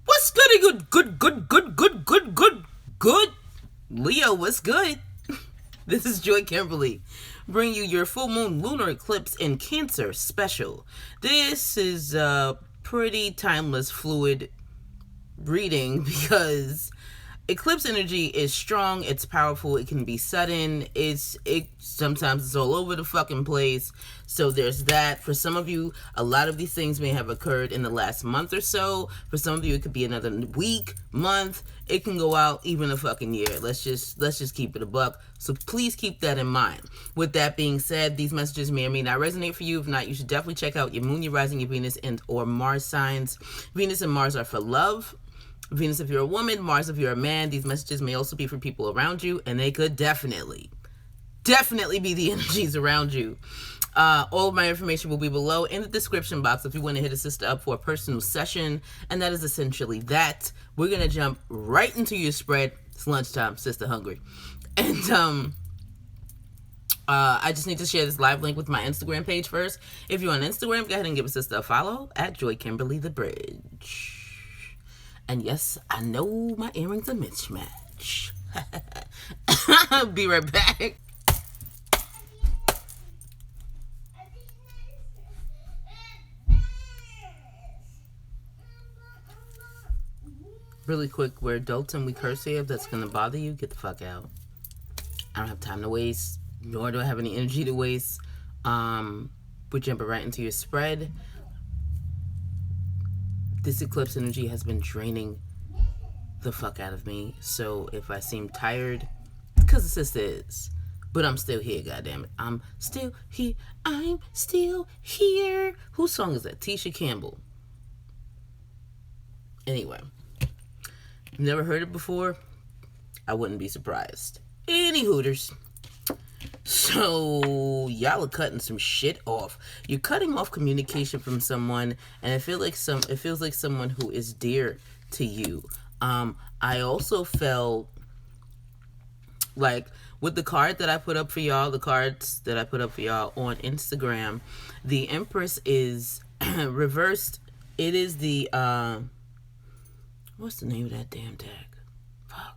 What's good? Leo, what's good? This is Joy Kimberly, bringing you your full moon lunar eclipse in Cancer special. This is a pretty timeless, fluid reading because eclipse energy is strong, it's powerful, it can be sudden, sometimes it's all over the fucking place. So there's that. For some of you, a lot of these things may have occurred in the last month or so. For some of you, it could be another week, month. It can go out even a fucking year. Let's just keep it a buck. So please keep that in mind. With that being said, these messages may or may not resonate for you. If not, you should definitely check out your moon, your rising, your Venus, and or Mars signs. Venus and Mars are for love. Venus if you're a woman, Mars if you're a man. These messages may also be for people around you, and they could definitely be the energies around you. All of my information will be below in the description box if you want to hit a sister up for a personal session, and that is essentially that. We're going to jump right into your spread. It's lunchtime, sister hungry. And I just need to share this live link with my Instagram page first. If you're on Instagram, go ahead and give a sister a follow at JoyKimberlyTheBridge. And yes, I know my earrings are mismatched. I'll be right back. Really quick, we're adults and we curse here. If that's going to bother you, get the fuck out. I don't have time to waste, nor do I have any energy to waste. We're jumping right into your spread. This eclipse energy has been draining the fuck out of me. So if I seem tired, because the sister is. But I'm still here, goddammit. I'm still here. I'm still here. Whose song is that? Tisha Campbell. Anyway. Never heard it before? I wouldn't be surprised. Any hooters. So y'all are cutting some shit off. You're cutting off communication from someone, and it feels like someone who is dear to you. I also felt like with the card that I put up for y'all, the cards that I put up for y'all on Instagram, the Empress is reversed. It is the what's the name of that damn deck? Fuck.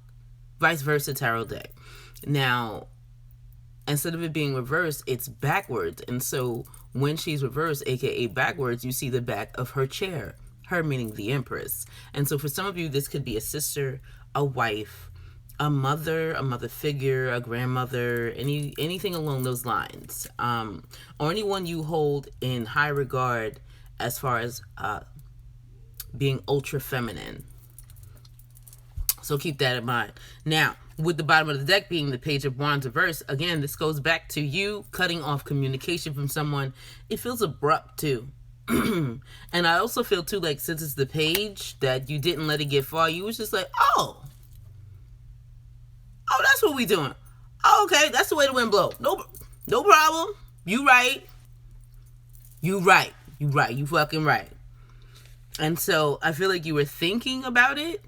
Vice versa tarot deck. Now, instead of it being reversed, it's backwards. And so when she's reversed, aka backwards, you see the back of her chair. Her meaning the Empress. And so for some of you, this could be a sister, a wife, a mother figure, a grandmother, anything along those lines. Or anyone you hold in high regard as far as being ultra feminine. So keep that in mind. Now, with the bottom of the deck being the Page of Wands reverse, again, this goes back to you cutting off communication from someone. It feels abrupt too. And I also feel too like since it's the Page that you didn't let it get far, you was just like, oh, that's what we doing. Oh, okay, that's the way the wind blow. No problem. You right. You fucking right. And so I feel like you were thinking about it.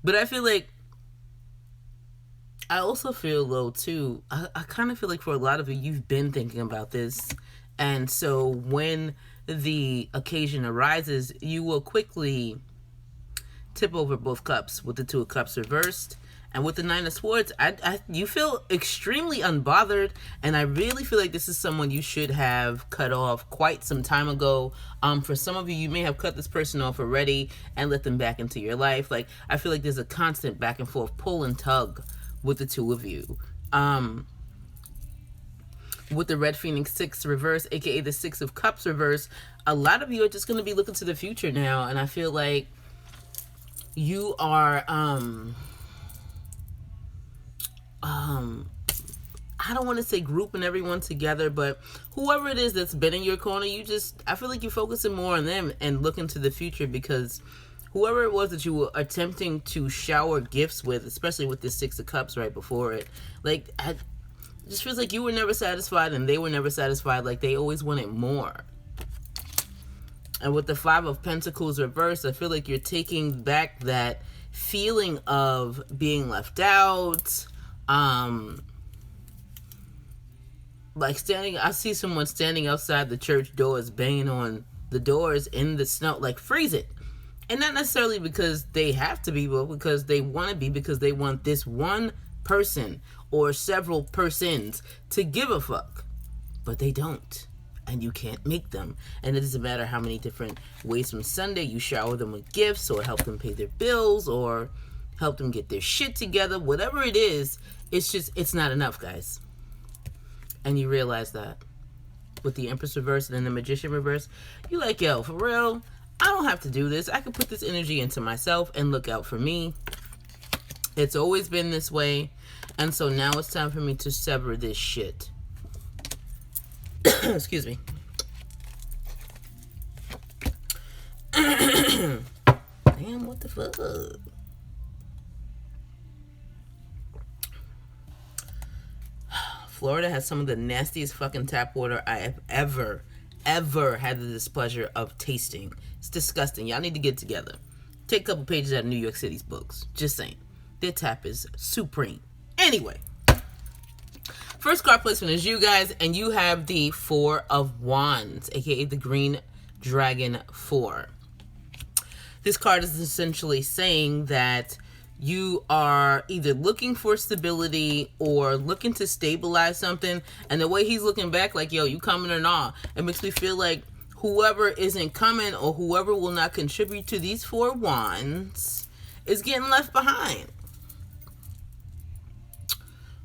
But I feel like, I also feel though too, I kind of feel like for a lot of you, you've been thinking about this. And so when the occasion arises, you will quickly tip over both cups with the Two of Cups reversed. And with the Nine of Swords, you feel extremely unbothered. And I really feel like this is someone you should have cut off quite some time ago. For some of you, you may have cut this person off already and let them back into your life. Like, I feel like there's a constant back and forth pull and tug with the two of you. With the Red Phoenix 6 reverse, aka the Six of Cups reverse, a lot of you are just going to be looking to the future now. And I feel like you are... I don't want to say grouping everyone together, but whoever it is that's been in your corner, I feel like you're focusing more on them and looking to the future, because whoever it was that you were attempting to shower gifts with, especially with the Six of Cups right before it, like, it just feels like you were never satisfied and they were never satisfied. Like, they always wanted more. And with the Five of Pentacles reversed, I feel like you're taking back that feeling of being left out, like I see someone standing outside the church doors, banging on the doors in the snow, like freeze it. And not necessarily because they have to be, but because they want to be, because they want this one person or several persons to give a fuck. But they don't. And you can't make them. And it doesn't matter how many different ways from Sunday you shower them with gifts or help them pay their bills or help them get their shit together. Whatever it is, it's not enough, guys. And you realize that with the Empress reverse and then the Magician reverse, you like, yo, for real, I don't have to do this. I can put this energy into myself and look out for me. It's always been this way. And so now it's time for me to sever this shit. Excuse me. Damn, what the fuck? Florida has some of the nastiest fucking tap water I have ever had the displeasure of tasting. It's disgusting. Y'all need to get together. Take a couple pages out of New York City's books. Just saying. Their tap is supreme. Anyway. First card placement is you guys, and you have the Four of Wands, aka the Green Dragon 4. This card is essentially saying that you are either looking for stability or looking to stabilize something, and the way he's looking back like, yo, you coming or not? It makes me feel like whoever isn't coming or whoever will not contribute to these Four Wands is getting left behind.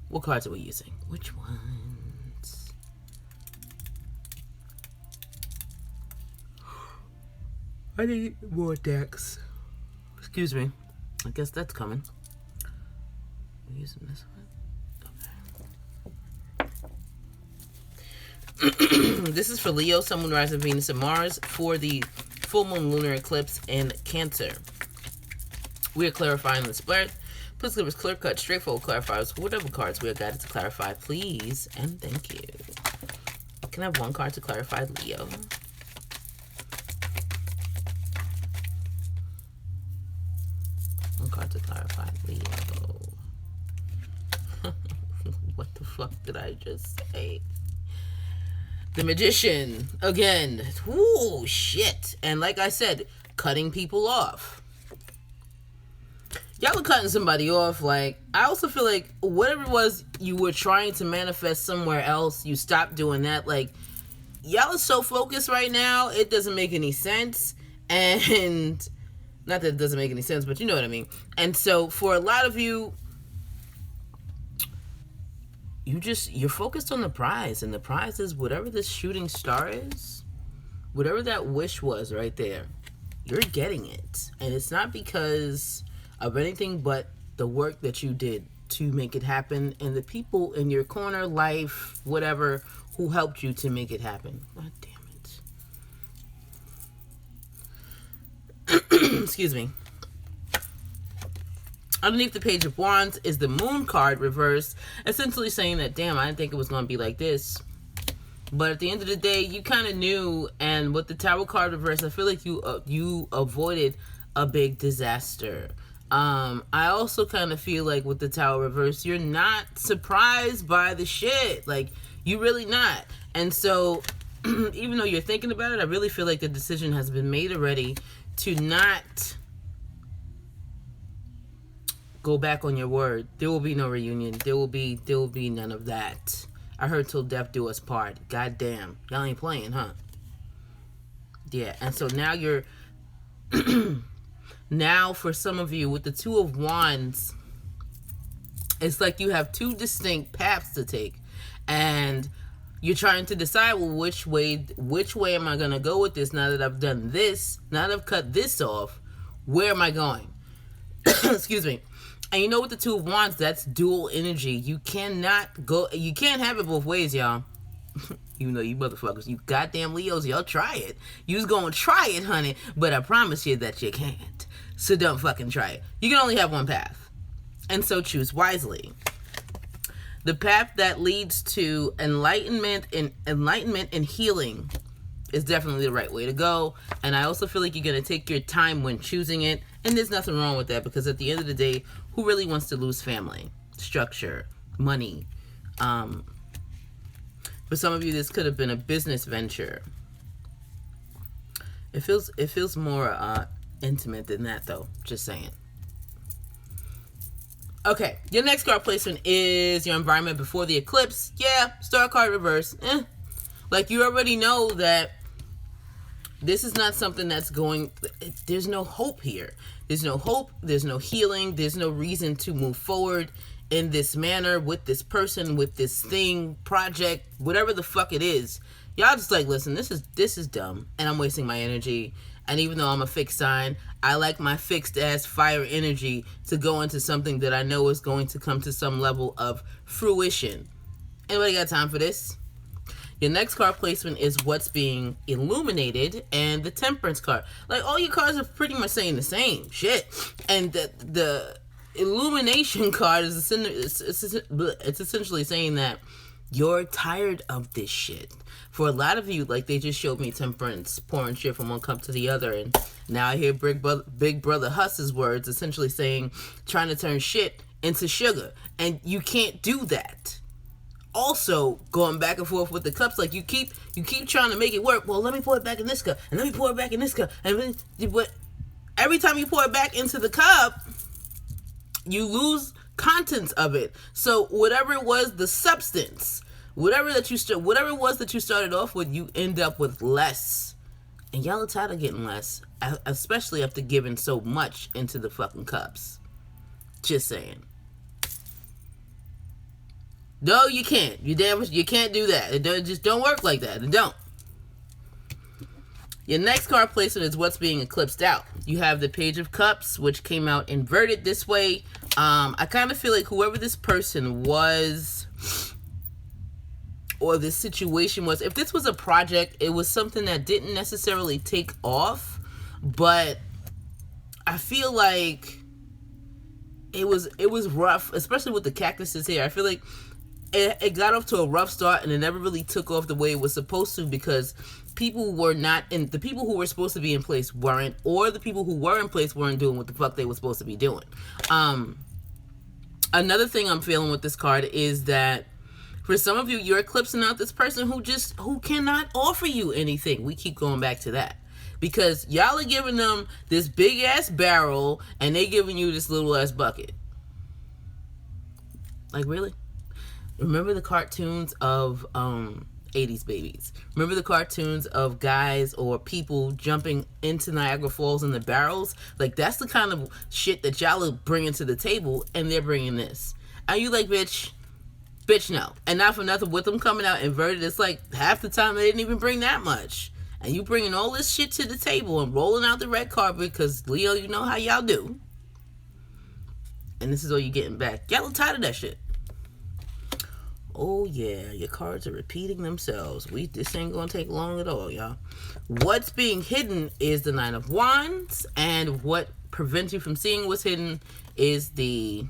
What cards are we using? Which ones? I need more decks. Excuse me. I guess that's coming. We're using this one. Okay. This is for Leo, Sun, Moon, Rising, Venus, and Mars for the full moon lunar eclipse in Cancer. We are clarifying the spread. Please give us clear cut, straightforward clarifiers. Whatever cards we are guided to clarify, please and thank you. Can I have one card to clarify Leo? One card to clarify Leo. What the fuck did I just say? The Magician again. Ooh, shit. And like I said, cutting people off. Y'all are cutting somebody off. Like, I also feel like whatever it was you were trying to manifest somewhere else, you stopped doing that. Like, y'all are so focused right now, it doesn't make any sense. And not that it doesn't make any sense, but you know what I mean. And so for a lot of you, you're focused on the prize, and the prize is whatever this shooting star is, whatever that wish was right there, you're getting it. And it's not because of anything but the work that you did to make it happen and the people in your corner, life, whatever, who helped you to make it happen. God damn it. Excuse me. Underneath the Page of Wands is the Moon card reversed, essentially saying that, damn, I didn't think it was going to be like this. But at the end of the day, you kind of knew, and with the Tower card reversed, I feel like you avoided a big disaster. I also kind of feel like with the Tower reverse, you're not surprised by the shit. Like, you really not. And so, even though you're thinking about it, I really feel like the decision has been made already to not go back on your word. There will be no reunion. There will be none of that. I heard till death do us part. God damn. Y'all ain't playing, huh? Yeah, and so now you're... Now, for some of you, with the Two of Wands, it's like you have two distinct paths to take. And you're trying to decide, well, which way am I going to go with this now that I've done this? Now that I've cut this off, where am I going? Excuse me. And you know, with the Two of Wands, that's dual energy. You can't have it both ways, y'all. Even though you motherfuckers, you goddamn Leos, y'all try it. You's gonna try it, honey. But I promise you that you can't. So don't fucking try it. You can only have one path. And so choose wisely. The path that leads to enlightenment and healing is definitely the right way to go. And I also feel like you're going to take your time when choosing it. And there's nothing wrong with that, because at the end of the day, who really wants to lose family, structure, money, For some of you, this could have been a business venture. It feels more intimate than that, though. Just saying. Okay, your next card placement is your environment before the eclipse. Yeah, star card reverse. Like, you already know that this is not something that's going... There's no hope here. There's no hope. There's no healing. There's no reason to move forward in this manner with this person, with this thing, project, whatever the fuck it is. Y'all just like, listen, this is dumb, and I'm wasting my energy. And even though I'm a fixed sign, I like my fixed ass fire energy to go into something that I know is going to come to some level of fruition. Anybody got time for this? Your next card placement is what's being illuminated and the Temperance card. Like, all your cards are pretty much saying the same shit. And the illumination card is it's essentially saying that you're tired of this shit. For a lot of you, like, they just showed me Temperance pouring shit from one cup to the other, and now I hear Big Brother Huss's words essentially saying, trying to turn shit into sugar, and you can't do that. Also, going back and forth with the cups, like, you keep trying to make it work. Well, let me pour it back in this cup, and let me pour it back in this cup, but every time you pour it back into the cup, you lose contents of it. So whatever it was, the substance, whatever it was that you started off with, you end up with less. And y'all are tired of getting less, especially after giving so much into the fucking cups. Just saying. No, you can't. You can't do that. It just don't work like that. It don't. Your next card placement is what's being eclipsed out. You have the Page of Cups, which came out inverted this way. I kind of feel like whoever this person was, or this situation was, if this was a project, it was something that didn't necessarily take off, but I feel like it was rough, especially with the cactuses here. I feel like it got off to a rough start, and it never really took off the way it was supposed to, because people were not in, the people who were supposed to be in place weren't, or the people who were in place weren't doing what the fuck they were supposed to be doing. Another thing I'm feeling with this card is that for some of you, you're eclipsing out this person who cannot offer you anything. We keep going back to that, because y'all are giving them this big ass barrel and they giving you this little ass bucket. Like, really? Remember the cartoons of 80s babies? Remember the cartoons of guys or people jumping into Niagara Falls in the barrels? Like, that's the kind of shit that y'all are bringing to the table, and they're bringing this. Are you like, bitch, no. And not for nothing, with them coming out inverted, it's like half the time they didn't even bring that much. And you bringing all this shit to the table and rolling out the red carpet, because, Leo, you know how y'all do. And this is all you getting back. Y'all are tired of that shit. Oh yeah, your cards are repeating themselves. This ain't gonna take long at all, y'all. What's being hidden is the Nine of Wands, and what prevents you from seeing what's hidden is the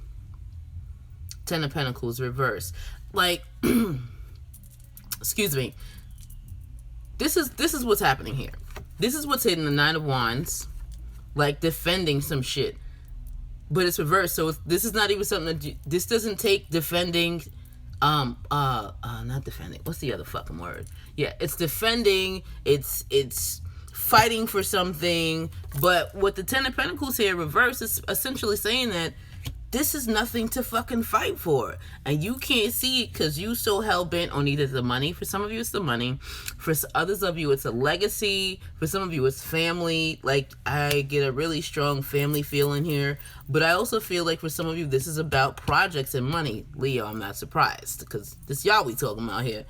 Ten of Pentacles reverse. Like, excuse me. This is what's happening here. This is what's hidden, the Nine of Wands, like defending some shit, but it's reversed. So this is not even something that this doesn't take defending. Not defending. What's the other fucking word? Yeah, it's defending. It's fighting for something. But with the Ten of Pentacles here reverse, it's essentially saying that this is nothing to fucking fight for, and you can't see it because you so hell bent on either the money. For some of you, it's the money. For others of you, it's a legacy. For some of you, it's family. Like, I get a really strong family feeling here, but I also feel like for some of you, this is about projects and money. Leo, I'm not surprised, because this y'all we talking about here.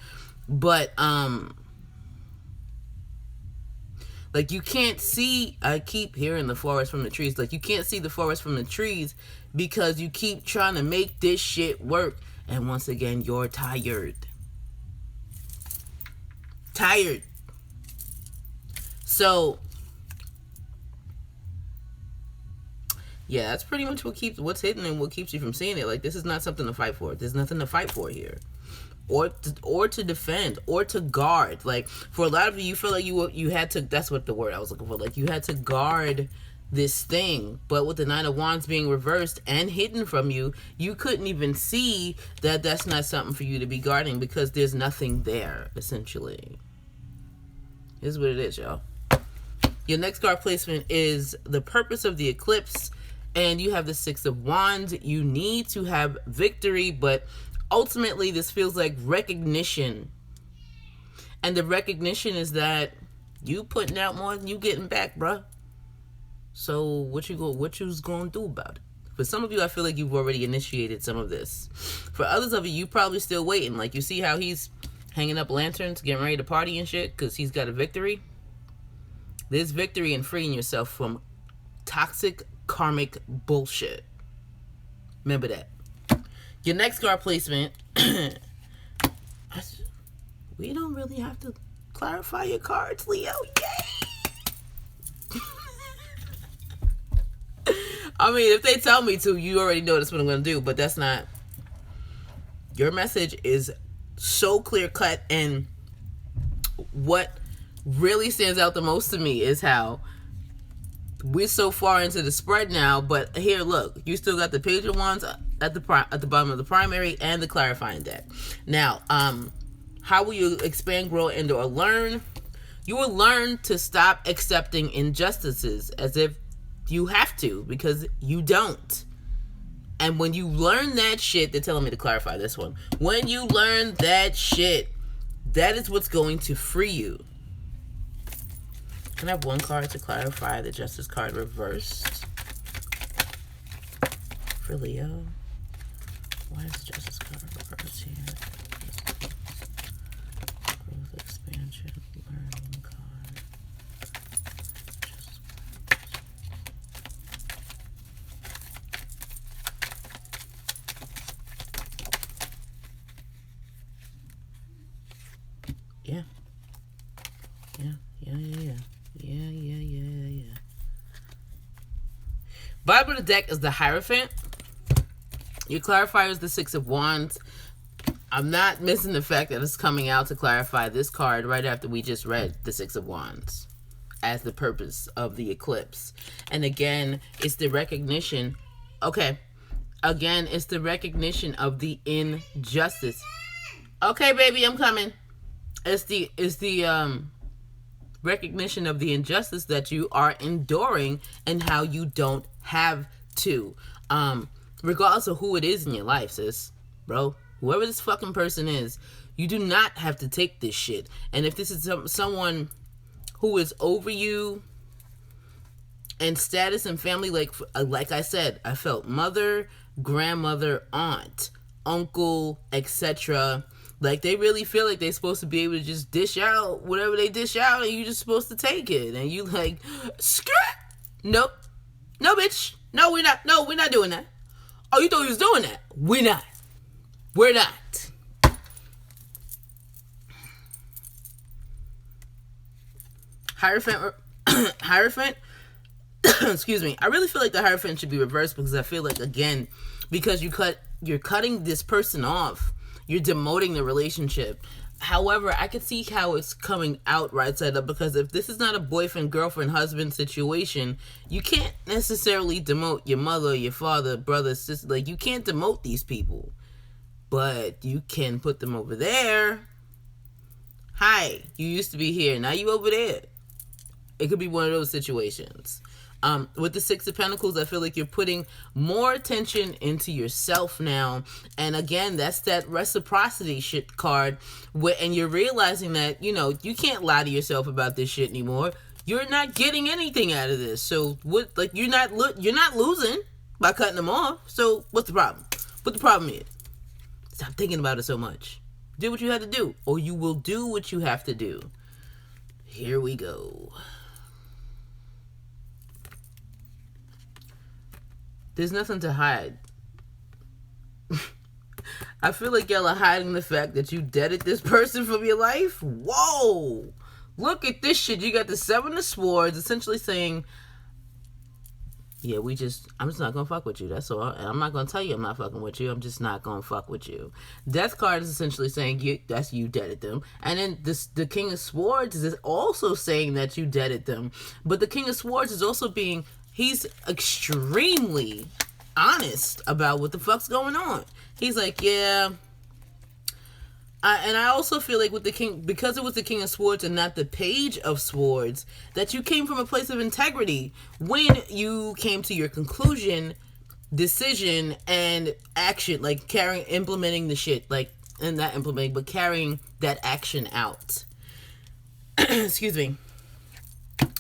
But like, you can't see, I keep hearing the forest from the trees. Like, you can't see the forest from the trees because you keep trying to make this shit work. And once again, you're tired. Tired. So, yeah, that's pretty much what's hidden and what keeps you from seeing it. Like, this is not something to fight for. There's nothing to fight for here. Or to defend, or to guard. Like, for a lot of you, you feel like you had to, that's what the word I was looking for. Like, you had to guard this thing. But with the Nine of Wands being reversed and hidden from you, you couldn't even see that that's not something for you to be guarding, because there's nothing there, essentially. Here's what it is, y'all. Your next card placement is the purpose of the eclipse, and you have the Six of Wands. You need to have victory, but ultimately this feels like recognition. And the recognition is that you putting out more than you getting back, bruh. So what you's gonna do about it? For some of you, I feel like you've already initiated some of this. For others of you probably still waiting. Like, you see how he's hanging up lanterns, getting ready to party and shit, because he's got a victory? There's victory in freeing yourself from toxic karmic bullshit. Remember that. Your next card placement, we don't really have to clarify your cards, Leo. Yay! I mean, if they tell me to, you already know that's what I'm going to do, but that's not. Your message is so clear cut, and what really stands out the most to me is how we're so far into the spread now, but here, look, you still got the Page of Wands at the bottom of the primary and the clarifying deck. Now, how will you expand, grow, and or learn? You will learn to stop accepting injustices as if you have to, because you don't. And when you learn that shit, they're telling me to clarify this one. When you learn that shit, that is what's going to free you. Can I have one card to clarify the Justice card reversed for Leo? Why is the Justice card reversed here? Growth, expansion, learning card. Yeah. Bottom of the deck is the Hierophant. Your clarifier is the Six of Wands. I'm not missing the fact that it's coming out to clarify this card right after we just read the Six of Wands as the purpose of the eclipse. And again, it's the recognition. Okay. Again, it's the recognition of the injustice. Okay, baby, I'm coming. It's the recognition of the injustice that you are enduring and how you don't have to. Regardless of who it is in your life, sis, bro, whoever this fucking person is, you do not have to take this shit. And if this is someone who is over you and status and family, like I said, I felt mother, grandmother, aunt, uncle, etc. Like, they really feel like they're supposed to be able to just dish out whatever they dish out, and you just supposed to take it. And you like, skirt. Nope. No, bitch. No, we're not. No, we're not doing that. Oh, you thought we was doing that? We're not. We're not. Hierophant. Hierophant. Excuse me. I really feel like the Hierophant should be reversed, because I feel like, again, because you're cutting this person off. You're demoting the relationship. However, I can see how it's coming out right side up, because if this is not a boyfriend, girlfriend, husband situation, you can't necessarily demote your mother, your father, brother, sister. Like, you can't demote these people. But you can put them over there. Hi, you used to be here. Now you over there. It could be one of those situations. With the Six of Pentacles, I feel like you're putting more attention into yourself now. And again, that's that reciprocity shit card. And you're realizing that, you can't lie to yourself about this shit anymore. You're not getting anything out of this. So what? Like, you're not losing by cutting them off. So what's the problem? What the problem is? Stop thinking about it so much. Do what you have to do, or you will do what you have to do. Here we go. There's nothing to hide. I feel like y'all are hiding the fact that you deaded this person from your life. Whoa! Look at this shit. You got the Seven of Swords essentially saying, yeah, I'm just not gonna fuck with you. That's all. And I'm not gonna tell you I'm not fucking with you. I'm just not gonna fuck with you. Death card is essentially saying you deaded them. And then the King of Swords is also saying that you deaded them. But the King of Swords is also being he's extremely honest about what the fuck's going on. He's like, yeah. And I also feel like with the king, because it was the King of Swords and not the Page of Swords, that you came from a place of integrity when you came to your conclusion, decision, and action, like implementing the shit, like, and not implementing, but carrying that action out. Excuse me.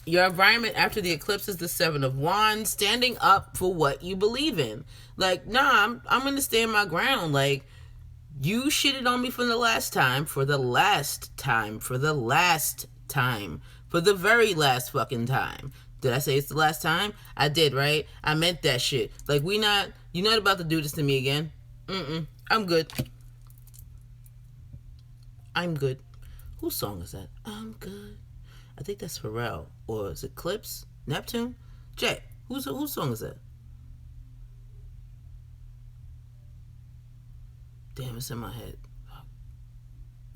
Your environment after the eclipse is the Seven of Wands, standing up for what you believe in. Like, nah, I'm going to stand my ground. Like, you shitted on me for the last time, for the last time, for the last time, for the very last fucking time. Did I say it's the last time? I did, right? I meant that shit. Like, you're not about to do this to me again. I'm good. I'm good. Whose song is that? I'm good. I think that's Pharrell. Or is it Eclipse? Neptune? Jay, whose song is that? Damn, it's in my head.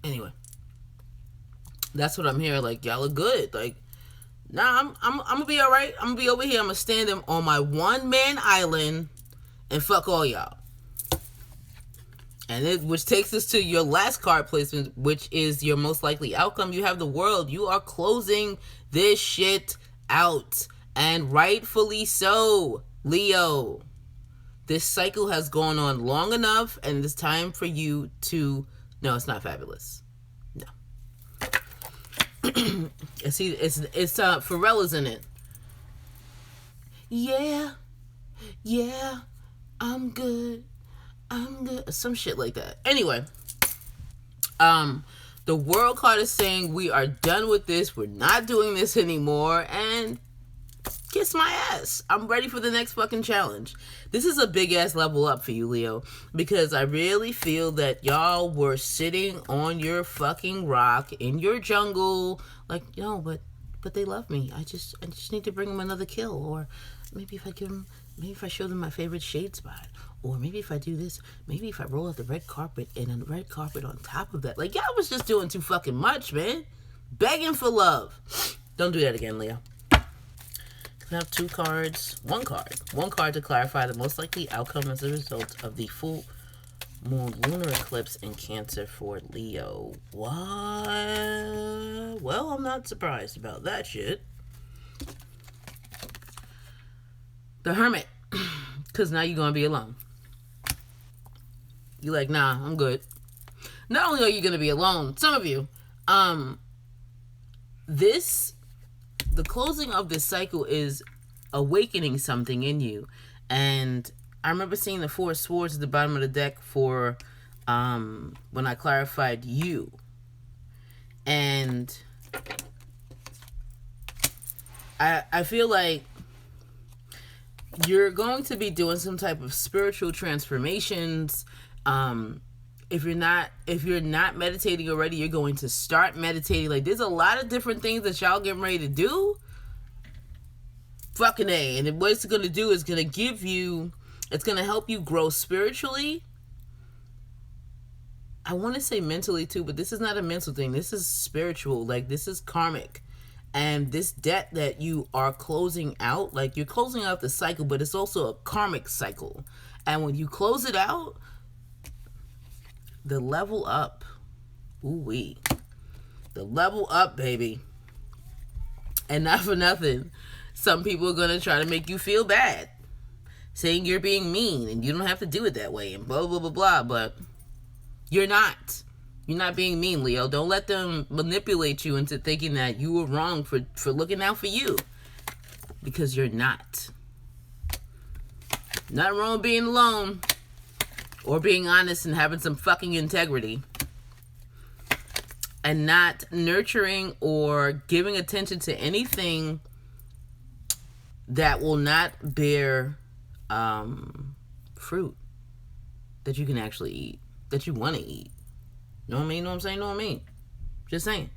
Anyway. That's what I'm hearing. Like, y'all are good. Like, nah, I'm gonna be alright. I'm gonna be over here. I'm gonna stand on my one-man island and fuck all y'all. And which takes us to your last card placement, which is your most likely outcome. You have the World. You are closing this shit out. And rightfully so, Leo. This cycle has gone on long enough, and it's time for you to... No, it's not fabulous. No. It's Pharrell is in it. Yeah, I'm good. Some shit like that. Anyway, the World card is saying we are done with this. We're not doing this anymore. And kiss my ass. I'm ready for the next fucking challenge. This is a big ass level up for you, Leo, because I really feel that y'all were sitting on your fucking rock in your jungle, like, no, but they love me. I just need to bring them another kill, or maybe if I show them my favorite shade spot. Or maybe if I do this, maybe if I roll out the red carpet and a red carpet on top of that. Like, y'all was just doing too fucking much, man. Begging for love. Don't do that again, Leo. I have two cards. One card to clarify the most likely outcome as a result of the full moon lunar eclipse in Cancer for Leo. What? Well, I'm not surprised about that shit. The Hermit. Because now you're going to be alone. You're like, nah, I'm good. Not only are you going to be alone, some of you, the closing of this cycle is awakening something in you. And I remember seeing the Four of Swords at the bottom of the deck for when I clarified you. And I feel like you're going to be doing some type of spiritual transformations. If you're not meditating already, you're going to start meditating. Like, there's a lot of different things that y'all getting ready to do. Fucking A. And what it's going to do is going to give you, it's going to help you grow spiritually. I want to say mentally too, but this is not a mental thing. This is spiritual. Like, this is karmic. And this debt that you are closing out, like, you're closing out the cycle, but it's also a karmic cycle. And when you close it out, the level up. Ooh-wee. The level up, baby. And not for nothing, some people are going to try to make you feel bad, saying you're being mean and you don't have to do it that way and blah, blah, blah, blah. But you're not. You're not being mean, Leo. Don't let them manipulate you into thinking that you were wrong for looking out for you. Because you're not. Not wrong being alone. Or being honest and having some fucking integrity. And not nurturing or giving attention to anything that will not bear fruit that you can actually eat. That you want to eat. Know what I mean? Know what I'm saying? Know what I mean? Just saying.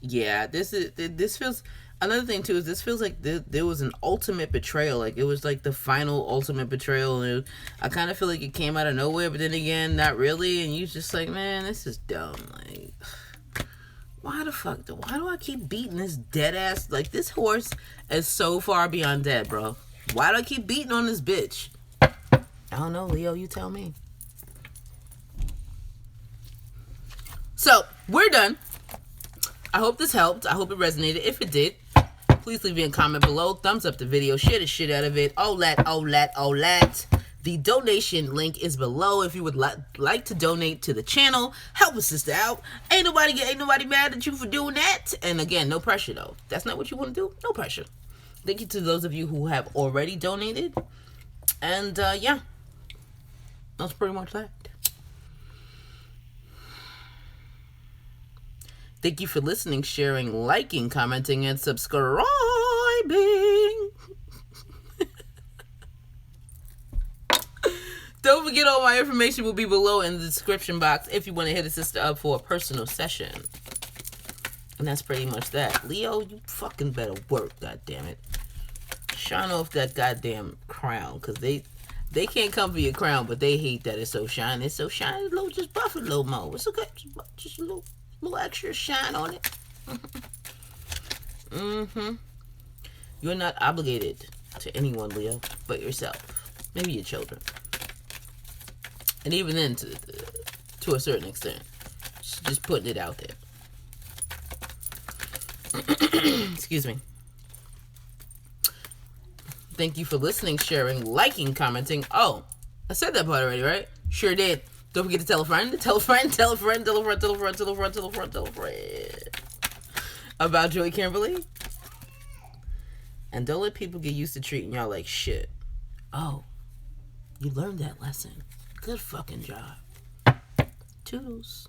Yeah, this feels... Another thing, too, is this feels like there was an ultimate betrayal. Like, it was like the final ultimate betrayal. And I kind of feel like it came out of nowhere, but then again, not really. And you just like, man, this is dumb. Like, Why do I keep beating this dead ass? Like, this horse is so far beyond dead, bro. Why do I keep beating on this bitch? I don't know, Leo, you tell me. So, we're done. I hope this helped. I hope it resonated. If it did, please leave me a comment below. Thumbs up the video. Share the shit out of it. All that. The donation link is below if you would like to donate to the channel. Help a sister out. Ain't nobody mad at you for doing that. And again, no pressure though. If that's not what you want to do, no pressure. Thank you to those of you who have already donated. And yeah, that's pretty much that. Thank you for listening, sharing, liking, commenting, and subscribing. Don't forget, all my information will be below in the description box if you want to hit a sister up for a personal session. And that's pretty much that. Leo, you fucking better work, goddammit. Shine off that goddamn crown, because they can't come for your crown, but they hate that it's so shiny. It's so shiny, just buff it a little more. It's okay. Just a little extra shine on it. You're not obligated to anyone, Leo, but yourself. Maybe your children. And even then, to a certain extent. Just putting it out there. Excuse me. Thank you for listening, sharing, liking, commenting. Oh, I said that part already, right? Sure did. Don't forget to tell a friend, tell a friend, tell a friend, tell a friend, tell a friend, tell a friend, tell a friend, tell a friend about Joy Kimberly. And don't let people get used to treating y'all like shit. Oh, you learned that lesson. Good fucking job. Toodles.